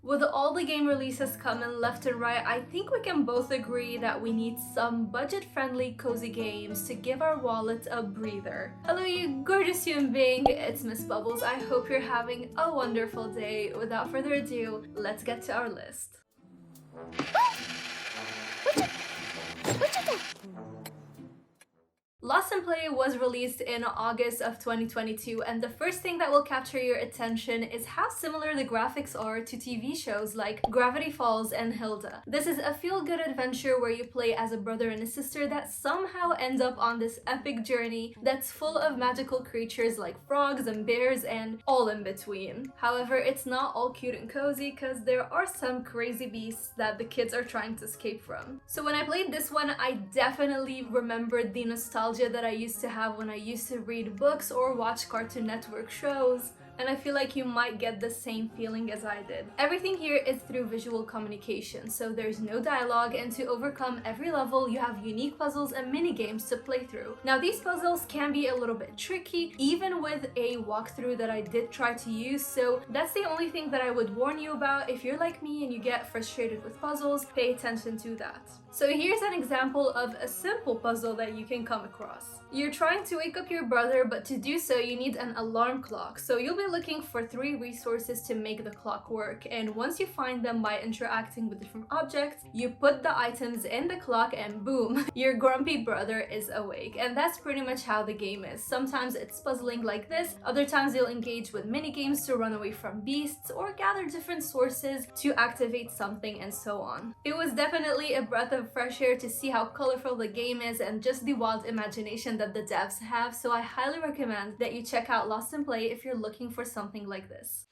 With all the game releases coming left and right, I think we can both agree that we need some budget-friendly cozy games to give our wallet a breather. Hello you gorgeous human being, it's Miss Bubbles. I hope you're having a wonderful day. Without further ado, let's get to our list. Lost in Play was released in August of 2022, and the first thing that will capture your attention is how similar the graphics are to TV shows like Gravity Falls and Hilda. This is a feel-good adventure where you play as a brother and a sister that somehow end up on this epic journey that's full of magical creatures like frogs and bears and all in between. However, it's not all cute and cozy because there are some crazy beasts that the kids are trying to escape from. So when I played this one, I definitely remembered the nostalgia that I used to have when I used to read books or watch Cartoon Network shows, and I feel like you might get the same feeling as I did. Everything here is through visual communication, so there's no dialogue, and to overcome every level you have unique puzzles and mini games to play through. Now these puzzles can be a little bit tricky, even with a walkthrough that I did try to use, so that's the only thing that I would warn you about. If you're like me and you get frustrated with puzzles, pay attention to that. So here's an example of a simple puzzle that you can come across. You're trying to wake up your brother, but to do so you need an alarm clock. So you'll be looking for 3 resources to make the clock work, and once you find them by interacting with different objects, you put the items in the clock and boom, your grumpy brother is awake. And that's pretty much how the game is. Sometimes it's puzzling like this, other times you'll engage with mini games to run away from beasts or gather different sources to activate something and so on. It was definitely a breath of fresh air to see how colorful the game is and just the wild imagination that the devs have, so I highly recommend that you check out Lost in Play if you're looking for something like this.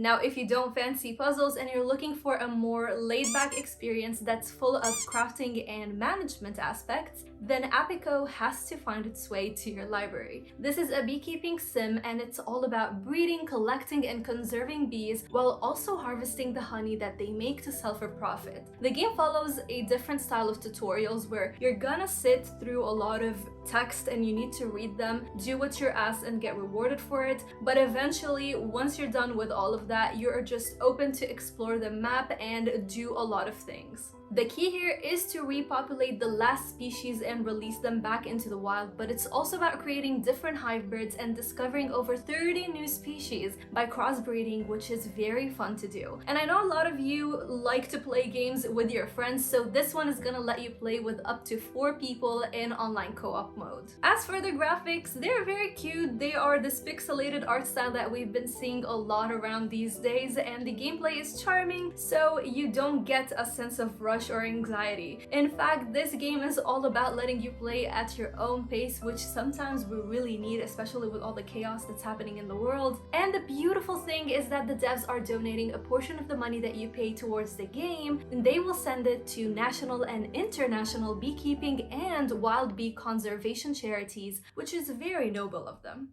Now, if you don't fancy puzzles and you're looking for a more laid-back experience that's full of crafting and management aspects, then Apico has to find its way to your library. This is a beekeeping sim, and it's all about breeding, collecting, and conserving bees while also harvesting the honey that they make to sell for profit. The game follows a different style of tutorials where you're gonna sit through a lot of text and you need to read them, do what you're asked, and get rewarded for it. But eventually, once you're done with all of that, you're just open to explore the map and do a lot of things. The key here is to repopulate the last species and release them back into the wild, but it's also about creating different hybrids and discovering over 30 new species by crossbreeding, which is very fun to do. And I know a lot of you like to play games with your friends, so this one is gonna let you play with up to 4 people in online co-op mode. As for the graphics, they're very cute. They are this pixelated art style that we've been seeing a lot around these days, and the gameplay is charming, so you don't get a sense of rush or anxiety. In fact, this game is all about letting you play at your own pace, which sometimes we really need, especially with all the chaos that's happening in the world. And the beautiful thing is that the devs are donating a portion of the money that you pay towards the game, and they will send it to national and international beekeeping and wild bee conservation charities, which is very noble of them.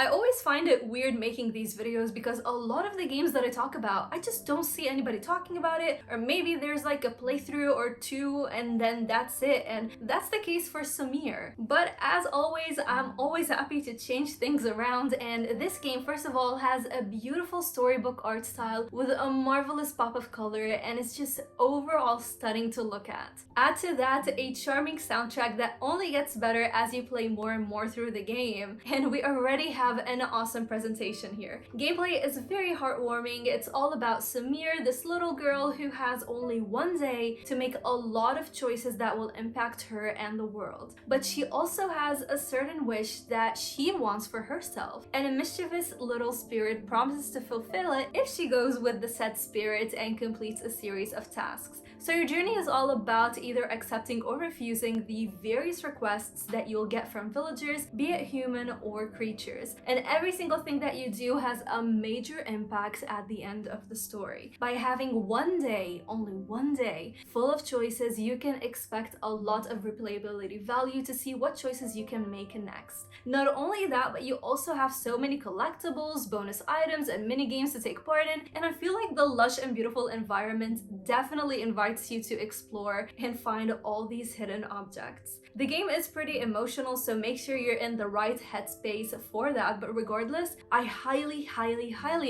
I always find it weird making these videos because a lot of the games that I talk about, I just don't see anybody talking about it, or maybe there's like a playthrough or 2 and then that's it, and that's the case for Samir. But as always, I'm always happy to change things around, and this game, first of all, has a beautiful storybook art style with a marvelous pop of color, and it's just overall stunning to look at. Add to that a charming soundtrack that only gets better as you play more and more through the game, and we already have an awesome presentation here. Gameplay is very heartwarming. It's all about Samir, this little girl who has only one day to make a lot of choices that will impact her and the world. But she also has a certain wish that she wants for herself, and a mischievous little spirit promises to fulfill it if she goes with the said spirit and completes a series of tasks. So your journey is all about either accepting or refusing the various requests that you'll get from villagers, be it human or creatures. And every single thing that you do has a major impact at the end of the story. By having one day, only one day, full of choices, you can expect a lot of replayability value to see what choices you can make next. Not only that, but you also have so many collectibles, bonus items, and mini games to take part in, and I feel like the lush and beautiful environment definitely invites invites you to explore and find all these hidden objects. The game is pretty emotional, so make sure you're in the right headspace for that, but regardless, I highly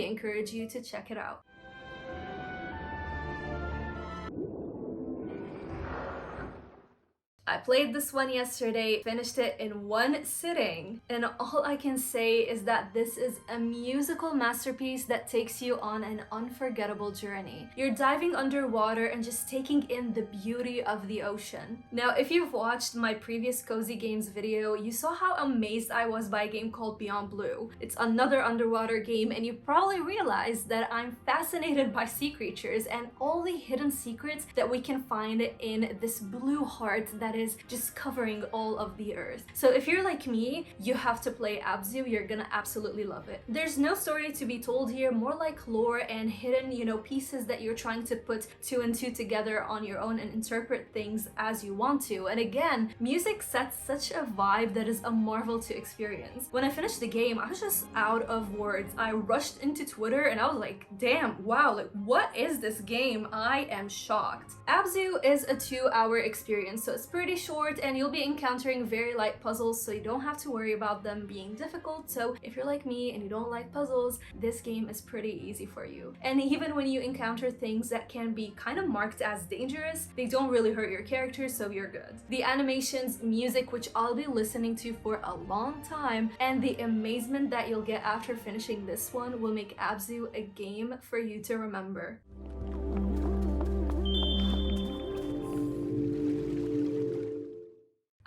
encourage you to check it out. I played this one yesterday, finished it in one sitting, and all I can say is that this is a musical masterpiece that takes you on an unforgettable journey. You're diving underwater and just taking in the beauty of the ocean. Now, if you've watched my previous Cozy Games video, you saw how amazed I was by a game called Beyond Blue. It's another underwater game, and you probably realized that I'm fascinated by sea creatures and all the hidden secrets that we can find in this blue heart that is just covering all of the earth. So if you're like me, you have to play Abzu. You're gonna absolutely love it. There's no story to be told here, more like lore and hidden, pieces that you're trying to put two and two together on your own and interpret things as you want to. And again, music sets such a vibe that is a marvel to experience. When I finished the game, I was just out of words. I rushed into Twitter and I was like, damn, wow, like what is this game? I am shocked. Abzu is a 2-hour experience, so it's pretty short and you'll be encountering very light puzzles, so you don't have to worry about them being difficult. So if you're like me and you don't like puzzles, this game is pretty easy for you. And even when you encounter things that can be kind of marked as dangerous, they don't really hurt your character, so you're good. The animations, music, which I'll be listening to for a long time, and the amazement that you'll get after finishing this one will make Abzu a game for you to remember.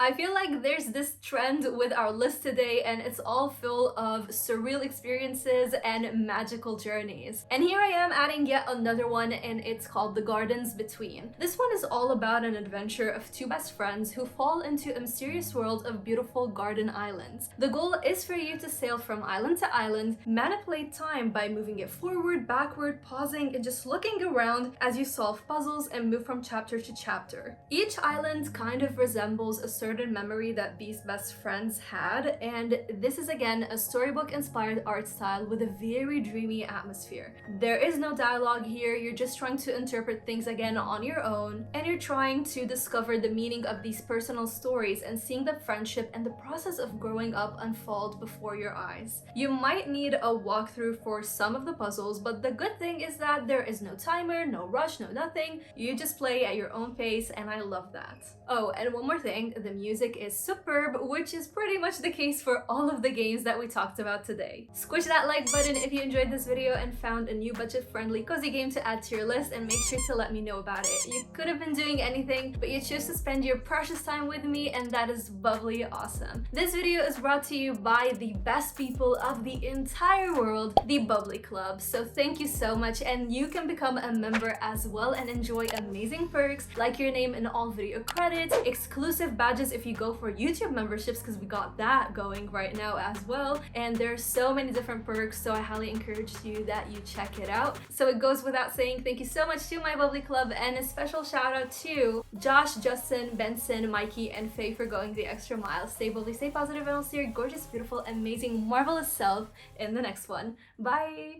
I feel like there's this trend with our list today, and it's all full of surreal experiences and magical journeys. And here I am adding yet another one, and it's called The Gardens Between. This one is all about an adventure of two best friends who fall into a mysterious world of beautiful garden islands. The goal is for you to sail from island to island, manipulate time by moving it forward, backward, pausing, and just looking around as you solve puzzles and move from chapter to chapter. Each island kind of resembles a certain memory that these best friends had, and this is again a storybook inspired art style with a very dreamy atmosphere. There is no dialogue here, you're just trying to interpret things again on your own, and you're trying to discover the meaning of these personal stories and seeing the friendship and the process of growing up unfold before your eyes. You might need a walkthrough for some of the puzzles, but the good thing is that there is no timer, no rush, no nothing. You just play at your own pace, and I love that. Oh, and one more thing, the music is superb, which is pretty much the case for all of the games that we talked about today. Squish that like button if you enjoyed this video and found a new budget-friendly cozy game to add to your list, and make sure to let me know about it. You could have been doing anything, but you choose to spend your precious time with me, and that is bubbly awesome. This video is brought to you by the best people of the entire world, the Bubbly Club. So thank you so much, and you can become a member as well and enjoy amazing perks like your name in all video credits, exclusive badges if you go for YouTube memberships, because we got that going right now as well, and there's so many different perks, so I highly encourage you that you check it out. So it goes without saying, thank you so much to my Bubbly Club, and a special shout out to Josh, Justin, Benson, Mikey, and Faye for going the extra mile. Stay bubbly, stay positive, and I'll see your gorgeous, beautiful, amazing, marvelous self in the next one. Bye!